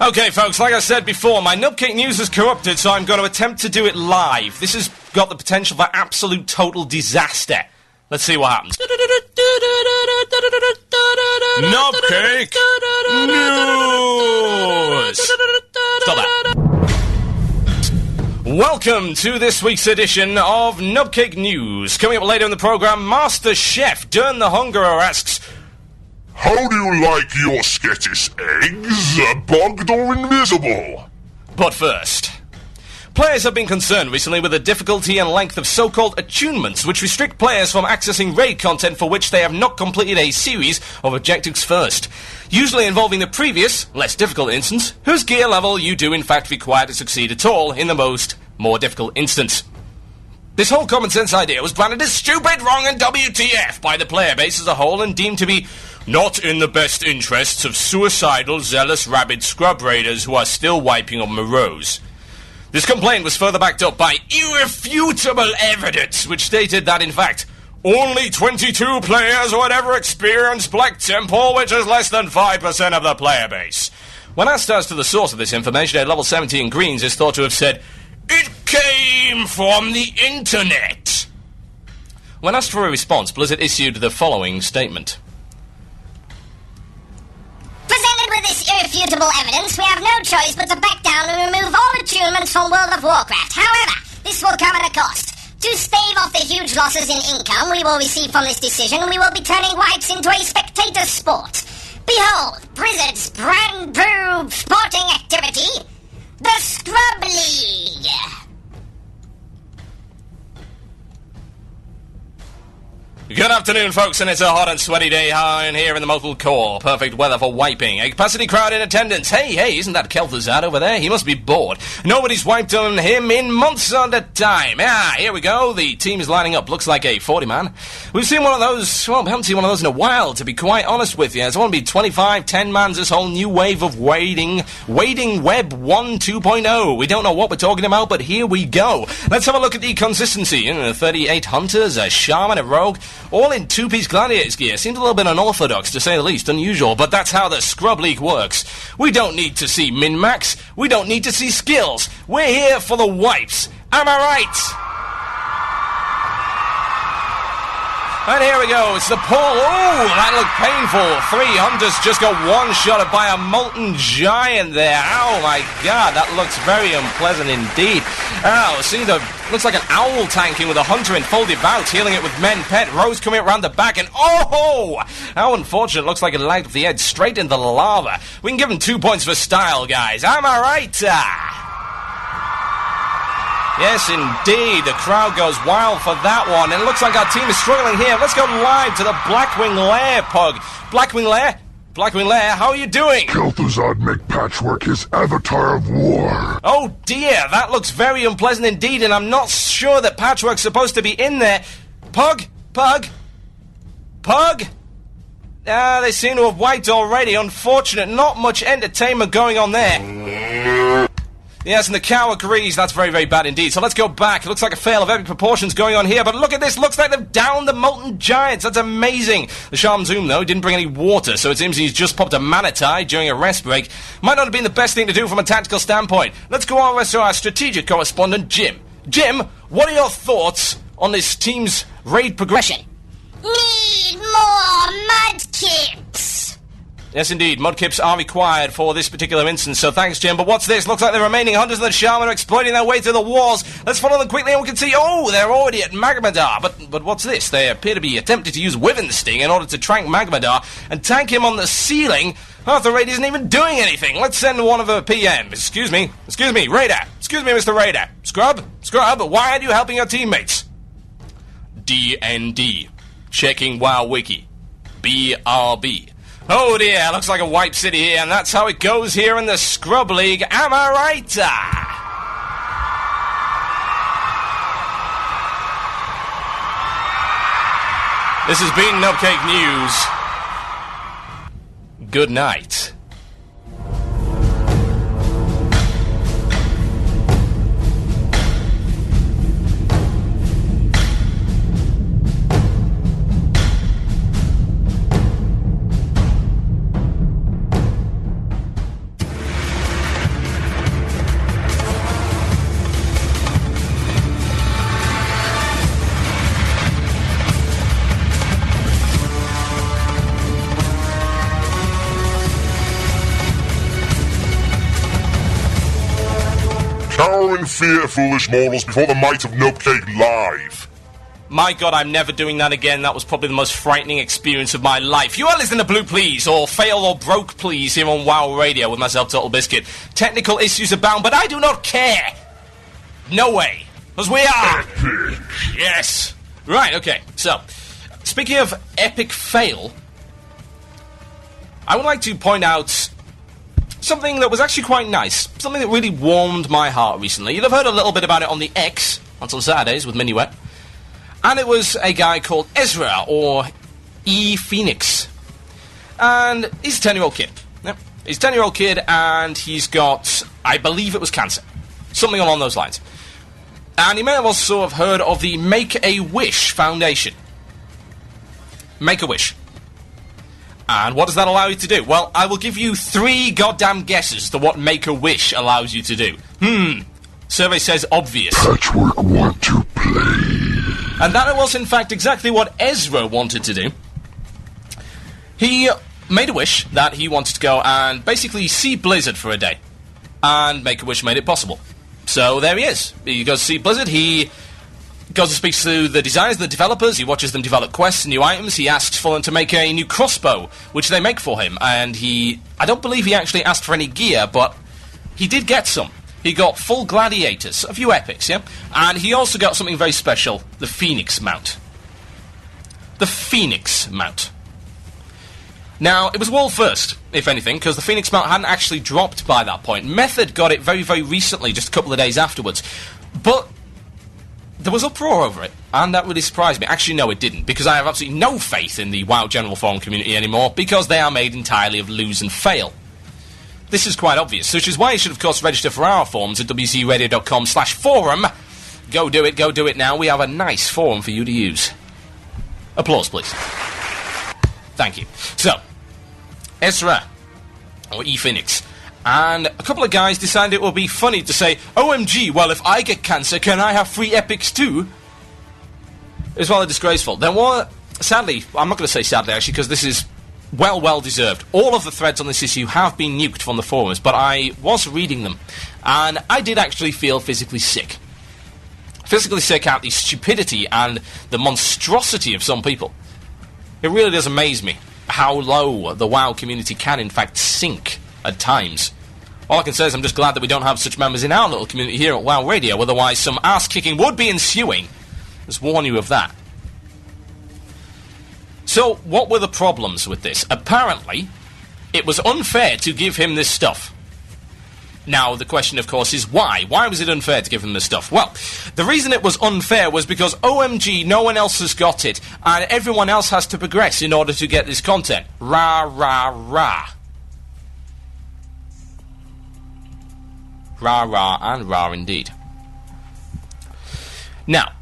Okay, folks, like I said before, my Nubcake News is corrupted, so I'm going to attempt to do it live. This has got the potential for absolute total disaster. Let's see what happens. Nubcake News! Stop that. Welcome to this week's edition of Nubcake News. Coming up later in the programme, Master Chef Dern the Hungerer asks, how do you like your Skettish eggs? Bugged or invisible? But first, players have been concerned recently with the difficulty and length of so-called attunements, which restrict players from accessing raid content for which they have not completed a series of objectives first, usually involving the previous, less difficult instance, whose gear level you do in fact require to succeed at all in the more difficult instance. This whole common sense idea was branded as stupid, wrong and WTF by the player base as a whole and deemed to be not in the best interests of suicidal, zealous, rabid scrub raiders who are still wiping on Moreaus. This complaint was further backed up by irrefutable evidence, which stated that, in fact, only 22 players would ever experience Black Temple, which is less than 5% of the player base. When asked as to the source of this information, at level 17 Greens is thought to have said, "It came from the internet." When asked for a response, Blizzard issued the following statement. Presented with this irrefutable evidence, we have no choice but to back down and remove all attunements from World of Warcraft. However, this will come at a cost. To stave off the huge losses in income we will receive from this decision, we will be turning wipes into a spectator sport. Behold, Blizzard's brand new sporting activity, the Scrub League. Good afternoon, folks, and it's a hot and sweaty day here in the Motul Core. Perfect weather for wiping. A capacity crowd in attendance. Hey, isn't that Kel'Thuzad over there? He must be bored. Nobody's wiped on him in months at a time. Here we go. The team is lining up. Looks like a 40-man. We've seen one of those, well, we haven't seen one of those in a while, to be quite honest with you. It's going to be 25, 10-mans, this whole new wave of wading Web 1 2.0. We don't know what we're talking about, but here we go. Let's have a look at the consistency. 38 hunters, a shaman, a rogue, all in two-piece gladiators gear. Seems a little bit unorthodox, to say the least, unusual, but that's how the Scrub League works. We don't need to see min-max, we don't need to see skills. We're here for the wipes. Am I right? And here we go, it's the pull. Oh, that looked painful. 3 hunters just got one-shotted by a molten giant there. Oh my god, that looks very unpleasant indeed. Oh, see, looks like an owl tanking with a hunter in full devout, healing it with men pet. Rose coming around the back, and oh, how unfortunate. Looks like it lagged off the edge straight into the lava. We can give him 2 points for style, guys. Am I right? Yes, indeed. The crowd goes wild for that one. And it looks like our team is struggling here. Let's go live to the Blackwing Lair, Pug. Blackwing Lair? Blackwing Lair, how are you doing? Kel'Thuzad make Patchwork his avatar of war. Oh dear, that looks very unpleasant indeed, and I'm not sure that Patchwork's supposed to be in there. Pug? They seem to have wiped already. Unfortunate. Not much entertainment going on there. Yes, and the cow agrees. That's very, very bad indeed. So let's go back. It looks like a fail of epic proportions going on here, but look at this. Looks like they've downed the molten giants. That's amazing. The Shaman Zoom, though, didn't bring any water, so it seems he's just popped a mana tide during a rest break. Might not have been the best thing to do from a tactical standpoint. Let's go on to our strategic correspondent, Jim. Jim, what are your thoughts on this team's raid progression? Need more mudkips. Yes, indeed. Mudkips are required for this particular instance, so thanks, Jim. But what's this? Looks like the remaining hunters of the Shaman are exploiting their way through the walls. Let's follow them quickly and we can see, oh, they're already at Magmadar. But what's this? They appear to be attempting to use Wyvern Sting in order to trank Magmadar and tank him on the ceiling. Half the raid isn't even doing anything. Let's send one of the PM. Excuse me, Raider. Excuse me, Mr. Raider. Scrub, why aren't you helping your teammates? DND. Checking WoW Wiki. BRB. Oh dear, looks like a wipe city here, and that's how it goes here in the Scrub League. Am I right? This has been Nubcake News. Good night. Cower in fear of foolish mortals before the might of Nubcake Live. My God, I'm never doing that again. That was probably the most frightening experience of my life. You are listening to Blue Please, or Fail or Broke Please, here on WoW Radio with myself, Total Biscuit. Technical issues abound, but I do not care. No way. Because we are... Epic. Yes. Right, okay. So, speaking of epic fail, I would like to point out something that was actually quite nice. Something that really warmed my heart recently. You'll have heard a little bit about it on the X, on Saturdays with Minuet. And it was a guy called Ezra, or E. Phoenix. And he's a 10-year-old kid. Yep. He's a 10-year-old kid, and he's got, I believe it was cancer. Something along those lines. And you may have also have heard of the Make-A-Wish Foundation. Make-A-Wish. And what does that allow you to do? Well, I will give you 3 goddamn guesses to what Make-A-Wish allows you to do. Survey says obvious. Patchwork want to play. And that was, in fact, exactly what Ezra wanted to do. He made a wish that he wanted to go and basically see Blizzard for a day. And Make-A-Wish made it possible. So there he is. He goes to see Blizzard, he goes and speaks to the designers, the developers, he watches them develop quests, new items, he asks for them to make a new crossbow, which they make for him. And I don't believe he actually asked for any gear, but he did get some. He got full gladiators, a few epics, yeah? And he also got something very special, the Phoenix mount. The Phoenix mount. Now, it was world first, if anything, because the Phoenix mount hadn't actually dropped by that point. Method got it very, very recently, just a couple of days afterwards. But there was uproar over it, and that really surprised me. Actually, no, it didn't, because I have absolutely no faith in the WoW General Forum community anymore, because they are made entirely of lose and fail. This is quite obvious, which is why you should, of course, register for our forums at wcradio.com/forum. Go do it now. We have a nice forum for you to use. Applause, please. Thank you. So, Ezra, or E. Phoenix, and a couple of guys decided it would be funny to say, OMG, well, if I get cancer, can I have free epics too? It was rather disgraceful. There were, sadly, I'm not going to say sadly, actually, because this is well deserved. All of the threads on this issue have been nuked from the forums, but I was reading them, and I did actually feel physically sick. Physically sick at the stupidity and the monstrosity of some people. It really does amaze me how low the WoW community can, in fact, sink at times. All I can say is I'm just glad that we don't have such members in our little community here at WoW Radio, otherwise some ass-kicking would be ensuing. Let's warn you of that. So, what were the problems with this? Apparently, it was unfair to give him this stuff. Now, the question, of course, is why? Why was it unfair to give him this stuff? Well, the reason it was unfair was because OMG, no one else has got it, and everyone else has to progress in order to get this content. Rah, rah, rah. Rah, rah, and rah indeed. Now,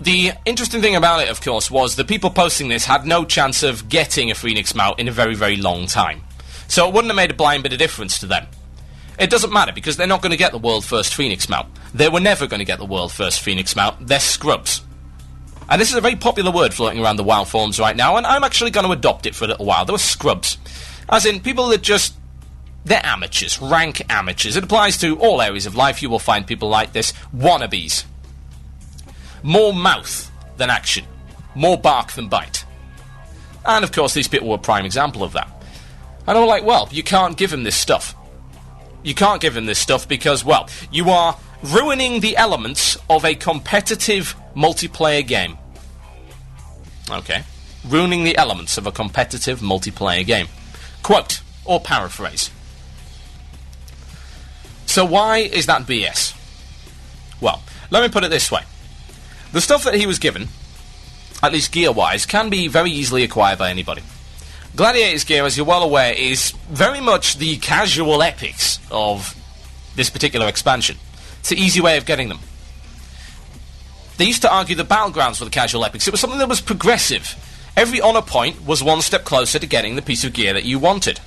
the interesting thing about it, of course, was the people posting this had no chance of getting a Phoenix mount in a very, very long time. So it wouldn't have made a blind bit of difference to them. It doesn't matter, because they're not going to get the world first Phoenix mount. They were never going to get the world first Phoenix mount. They're scrubs. And this is a very popular word floating around the WoW forums right now, and I'm actually going to adopt it for a little while. They were scrubs. As in, people that just... they're amateurs, rank amateurs. It applies to all areas of life. You will find people like this. Wannabes. More mouth than action. More bark than bite. And, of course, these people were a prime example of that. And I'm like, well, you can't give him this stuff. You can't give him this stuff because, well, you are ruining the elements of a competitive multiplayer game. Okay. Ruining the elements of a competitive multiplayer game. Quote, or paraphrase. So why is that BS? Well, let me put it this way. The stuff that he was given, at least gear-wise, can be very easily acquired by anybody. Gladiator's gear, as you're well aware, is very much the casual epics of this particular expansion. It's an easy way of getting them. They used to argue the battlegrounds were the casual epics. It was something that was progressive. Every honor point was one step closer to getting the piece of gear that you wanted.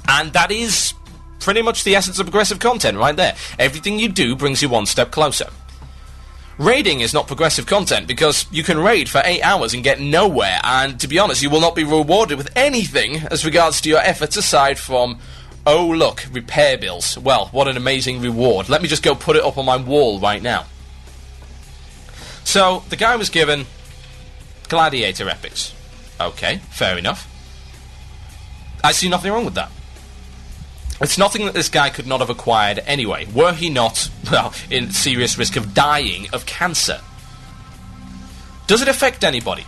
And that is pretty much the essence of progressive content right there. Everything you do brings you one step closer. Raiding is not progressive content because you can raid for 8 hours and get nowhere, and to be honest, you will not be rewarded with anything as regards to your efforts aside from Oh, look, repair bills. Well, what an amazing reward. Let me just go put it up on my wall right now. So, the guy was given Gladiator Epics. Okay, fair enough. I see nothing wrong with that. It's nothing that this guy could not have acquired anyway, were he not, well, in serious risk of dying of cancer. Does it affect anybody?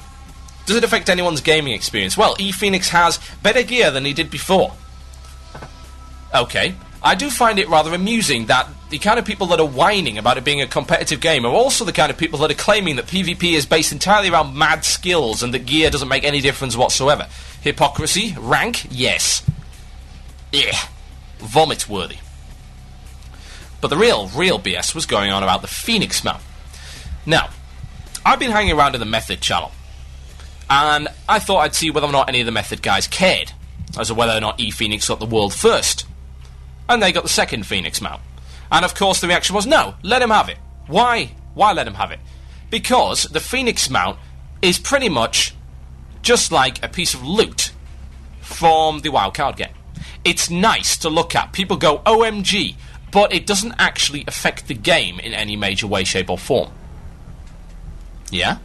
Does it affect anyone's gaming experience? Well, ePhoenix has better gear than he did before. Okay, I do find it rather amusing that the kind of people that are whining about it being a competitive game are also the kind of people that are claiming that PvP is based entirely around mad skills and that gear doesn't make any difference whatsoever. Hypocrisy? Rank? Yes. Yeah. Vomit-worthy. But the real BS was going on about the Phoenix mount. Now, I've been hanging around in the Method channel, and I thought I'd see whether or not any of the Method guys cared as to whether or not ePhoenix got the world first. And they got the second Phoenix mount. And of course the reaction was, no, let him have it. Why? Why let him have it? Because the Phoenix mount is pretty much just like a piece of loot from the WoW card game. It's nice to look at. People go, OMG, but it doesn't actually affect the game in any major way, shape or form. Yeah?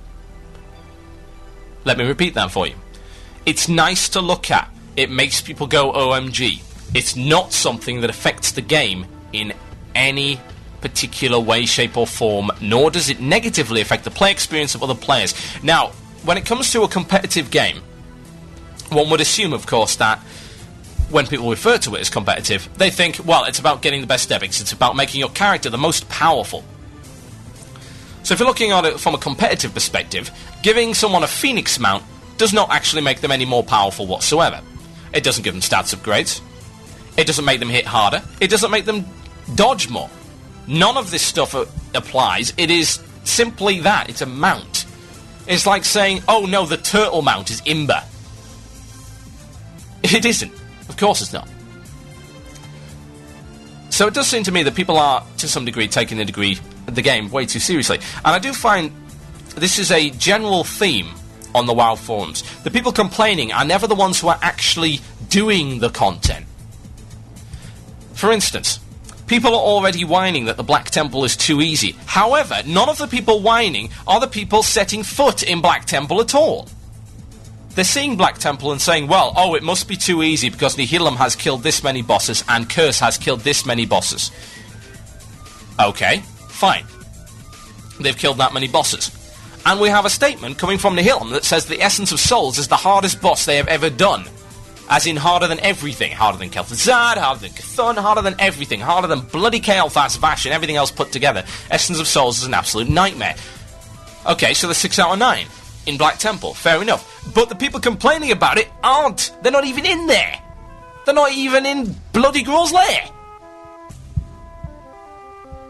Let me repeat that for you. It's nice to look at. It makes people go, OMG. It's not something that affects the game in any particular way, shape or form, nor does it negatively affect the play experience of other players. Now, when it comes to a competitive game, one would assume, of course, that when people refer to it as competitive, they think, well, it's about getting the best epics, it's about making your character the most powerful. So if you're looking at it from a competitive perspective, giving someone a Phoenix mount does not actually make them any more powerful whatsoever. It doesn't give them stats upgrades. It doesn't make them hit harder. It doesn't make them dodge more. None of this stuff applies. It is simply that. It's a mount. It's like saying, oh no, the turtle mount is Imber. It isn't. Of course it's not. So it does seem to me that people are, to some degree, taking the game way too seriously. And I do find this is a general theme on the WoW forums. The people complaining are never the ones who are actually doing the content. For instance, people are already whining that the Black Temple is too easy. However, none of the people whining are the people setting foot in Black Temple at all. They're seeing Black Temple and saying, well, oh, it must be too easy because Nihilum has killed this many bosses and Curse has killed this many bosses. Okay, fine. They've killed that many bosses. And we have a statement coming from Nihilum that says the Essence of Souls is the hardest boss they have ever done. As in harder than everything. Harder than Kel'Thuzad, harder than Cthulhu, harder than everything. Harder than bloody Kael'thas, Vash, and everything else put together. Essence of Souls is an absolute nightmare. Okay, so they're 6 out of 9 in Black Temple. Fair enough. But the people complaining about it aren't. They're not even in there. They're not even in bloody Grul's Lair.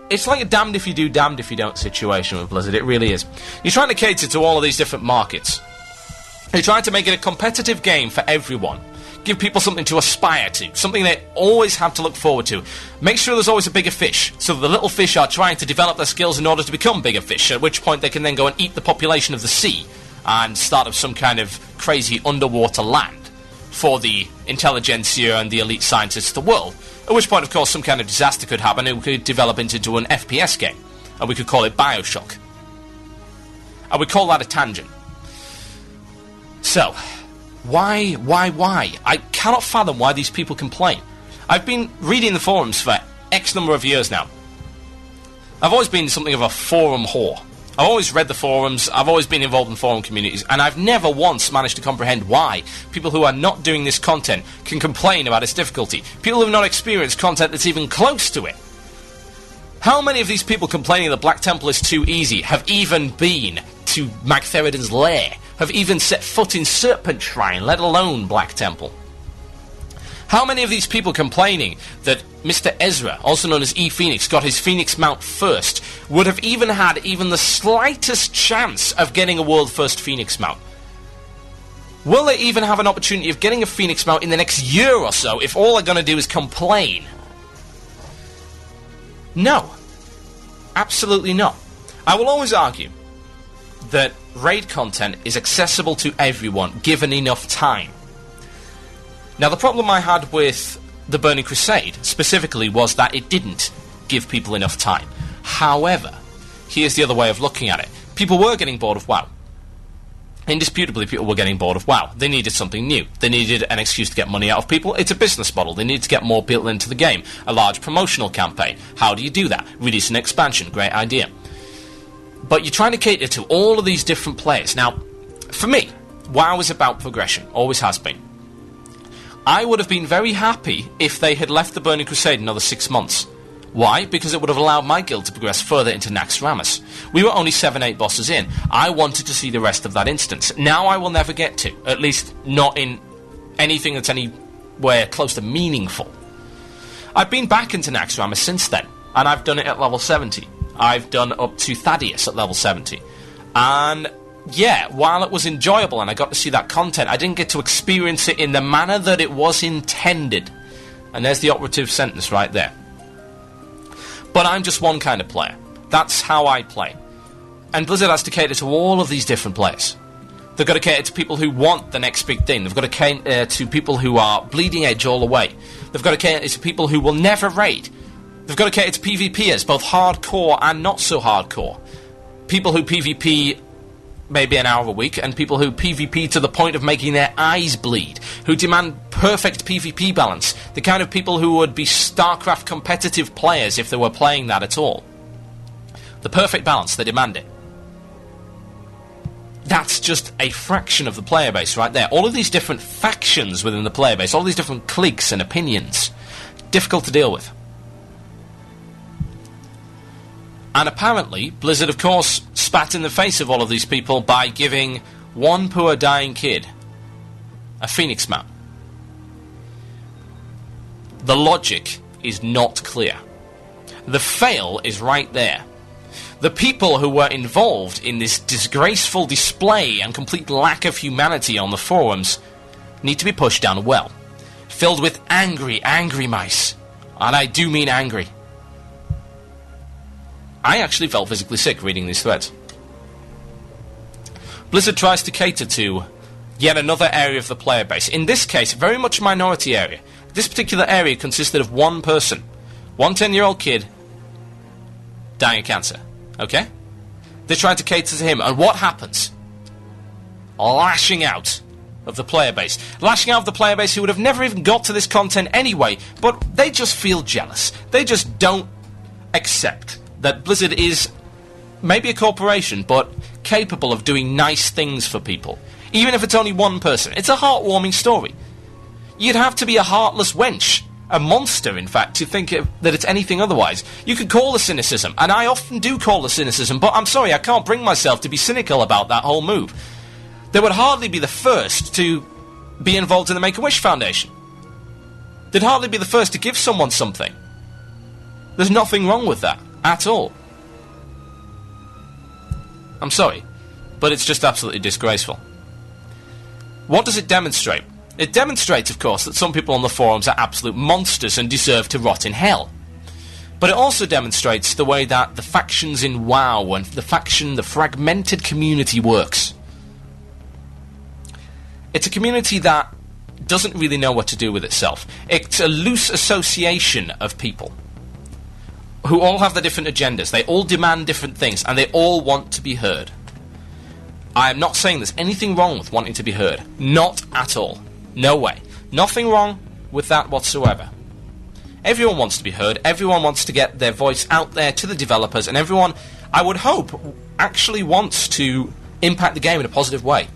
It's like a damned if you do, damned if you don't situation with Blizzard. It really is. You're trying to cater to all of these different markets. You're trying to make it a competitive game for everyone. Give people something to aspire to, something they always have to look forward to. Make sure there's always a bigger fish, so that the little fish are trying to develop their skills in order to become bigger fish, at which point they can then go and eat the population of the sea and start up some kind of crazy underwater land for the intelligentsia and the elite scientists of the world. At which point, of course, some kind of disaster could happen and we could develop into an FPS game. And we could call it Bioshock. And we call that a tangent. So, why? I cannot fathom why these people complain. I've been reading the forums for X number of years now. I've always been something of a forum whore. I've always read the forums, I've always been involved in forum communities, and I've never once managed to comprehend why people who are not doing this content can complain about its difficulty. People who have not experienced content that's even close to it. How many of these people complaining that Black Temple is too easy have even been to Magtheridon's lair, have even set foot in Serpent Shrine, let alone Black Temple? How many of these people complaining that Mr. Ezra, also known as ePhoenix, got his Phoenix mount first, would have even had even the slightest chance of getting a world-first Phoenix mount? Will they even have an opportunity of getting a Phoenix mount in the next year or so if all they're going to do is complain? No. Absolutely not. I will always argue that raid content is accessible to everyone, given enough time. Now, the problem I had with the Burning Crusade, specifically, was that it didn't give people enough time. However, here's the other way of looking at it. People were getting bored of WoW. Indisputably, people were getting bored of WoW. They needed something new. They needed an excuse to get money out of people. It's a business model. They needed to get more people into the game. A large promotional campaign. How do you do that? Release an expansion. Great idea. But you're trying to cater to all of these different players. Now, for me, WoW is about progression. Always has been. I would have been very happy if they had left the Burning Crusade another 6 months. Why? Because it would have allowed my guild to progress further into Naxxramas. We were only 7-8 bosses in. I wanted to see the rest of that instance. Now I will never get to. At least not in anything that's anywhere close to meaningful. I've been back into Naxxramas since then, and I've done it at level 70. I've done up to Thaddeus at level 70. And yeah, while it was enjoyable and I got to see that content, I didn't get to experience it in the manner that it was intended. And there's the operative sentence right there. But I'm just one kind of player. That's how I play. And Blizzard has to cater to all of these different players. They've got to cater to people who want the next big thing. They've got to cater to people who are bleeding edge all the way. They've got to cater to people who will never raid. They've got to cater to PvPers, both hardcore and not so hardcore. People who PvP maybe an hour a week, and people who PvP to the point of making their eyes bleed, who demand perfect PvP balance, the kind of people who would be StarCraft competitive players if they were playing that at all. The perfect balance, they demand it. That's just a fraction of the player base right there. All of these different factions within the player base, all these different cliques and opinions, difficult to deal with. And apparently, Blizzard, of course, spat in the face of all of these people by giving one poor dying kid a Phoenix map. The logic is not clear. The fail is right there. The people who were involved in this disgraceful display and complete lack of humanity on the forums need to be pushed down a well, filled with angry, angry mice. And I do mean angry. I actually felt physically sick reading these threads. Blizzard tries to cater to yet another area of the player base. In this case, very much a minority area. This particular area consisted of one person. One 10-year-old kid dying of cancer. Okay? They tried to cater to him, and what happens? Lashing out of the player base. Lashing out of the player base who would have never even got to this content anyway, but they just feel jealous. They just don't accept that Blizzard is maybe a corporation, but capable of doing nice things for people. Even if it's only one person. It's a heartwarming story. You'd have to be a heartless wench, a monster, in fact, to think that it's anything otherwise. You could call the cynicism, and I often do call the cynicism, but I'm sorry, I can't bring myself to be cynical about that whole move. They would hardly be the first to be involved in the Make-A-Wish Foundation. They'd hardly be the first to give someone something. There's nothing wrong with that. At all. I'm sorry, but it's just absolutely disgraceful. What does it demonstrate? It demonstrates, of course, that some people on the forums are absolute monsters and deserve to rot in hell. But it also demonstrates the way that the factions in WoW and the fragmented community works. It's a community that doesn't really know what to do with itself. It's a loose association of people who all have their different agendas. They all demand different things, and they all want to be heard. I am not saying there's anything wrong with wanting to be heard. Not at all. No way. Nothing wrong with that whatsoever. Everyone wants to be heard. Everyone wants to get their voice out there to the developers, and everyone, I would hope, actually wants to impact the game in a positive way.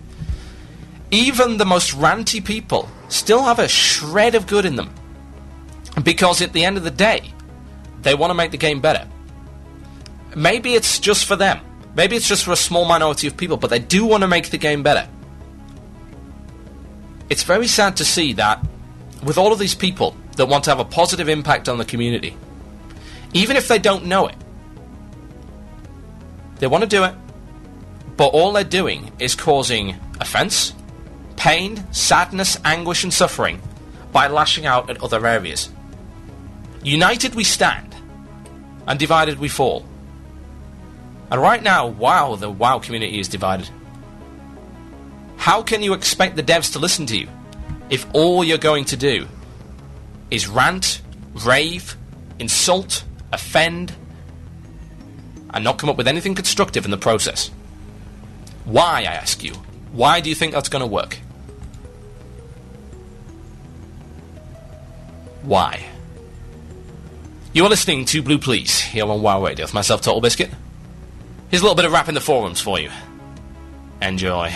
Even the most ranty people still have a shred of good in them. Because at the end of the day, they want to make the game better. Maybe it's just for them. Maybe it's just for a small minority of people, but they do want to make the game better. It's very sad to see that with all of these people that want to have a positive impact on the community, even if they don't know it, they want to do it, but all they're doing is causing offense, pain, sadness, anguish and suffering by lashing out at other areas. United we stand, and divided we fall. And right now, wow, the WoW community is divided. How can you expect the devs to listen to you if all you're going to do is rant, rave, insult, offend, and not come up with anything constructive in the process. Why, I ask you? Why do you think that's going to work? Why? You are listening to Blue Please here on WoW Radio with myself, Total Biscuit. Here's a little bit of rap in the forums for you. Enjoy.